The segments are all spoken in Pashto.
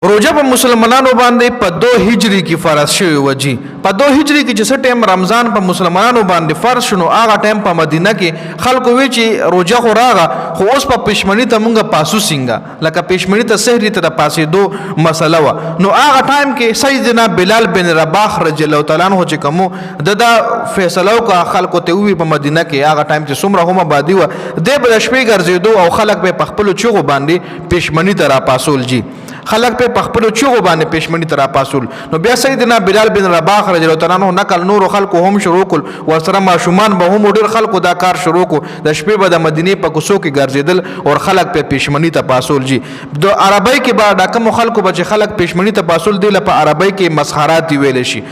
روجه په مسلمانانو باندې په 2 هجری کې فرض شوی و جی په 2 هجری کې چې ټیم رمضان په مسلمانانو باندې فرض شنو هغه ټیم په مدینه کې خلکو وی چې روجه خو راغه خو اوس په پښمنی ته مونږه پاسو سنگا لکه پښمنی ته سحری ته پاسې دو مسله و نو هغه ټایم کې سیدنا بلال بن رباح رضی الله تعالی عنہ چې کوم د فیصله او خلکو ته وی په مدینه کې هغه ټایم چې څومره هم آبادی و د بل شپې ګرځېدو او خلک په خپل چوغو باندې پښمنی ته را پاسول جی خلق په خپل چوغو باندې پښمنی تر پاسول نو بیا سیدنا بلال بن رباح رضی الله تعالی عنہ نقل نور خلکو هم شروع کول ورسره ماشومان به هم ډیر خلکو دا کار شروع کو د شپې به د مدینه په کوڅو کې ګرځیدل او خلک په پښمنی ته پاسول جی د عربی کې به د کوم خلکو به خلک پښمنی ته پاسول دی په عربی کې مسخرات ویل شي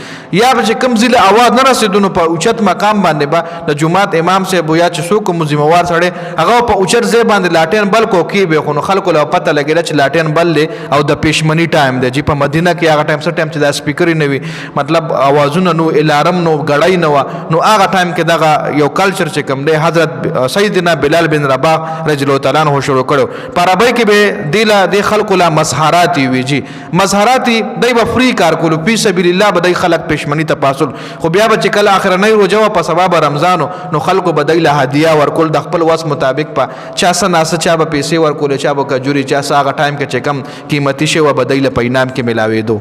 یا به کوم ځله आवाज نه رسیدونو په اوچت مقام باندې به د جمعات امام سے بویا چې څوک مزموار سره هغه په اوچت ځای باندې لاټین بل کو کې به خو خلکو له پته لګیږي چې لاټین بل او د پښمنی ټایم دی چې په مدینه کې هغه ټایم سره ټایم چې د سپیکر نه وي مطلب اوازونه نو الارم نو غړای نو هغه ټایم کې دغه یو کلچر چې کوم دی حضرت سیدنا بلال بن رباح رضی الله تعالی عنہ شروع کړو په عربی کې به دیلا د خلکو لا مسحرات وی جی مسحرات دای په فری کار کولو په سبیل الله به د خلک پښمنی ته پاسول خو بیا به چې کله اخر نه روجو په سبب رمضان نو خلکو به د هدیه ورکول د خپل واس مطابق په چا سناس چا به پیسې ورکول چا به کجوري چا هغه ټایم کې چې کم قیمتي شی و بدایله په انعام کې ملاوي دو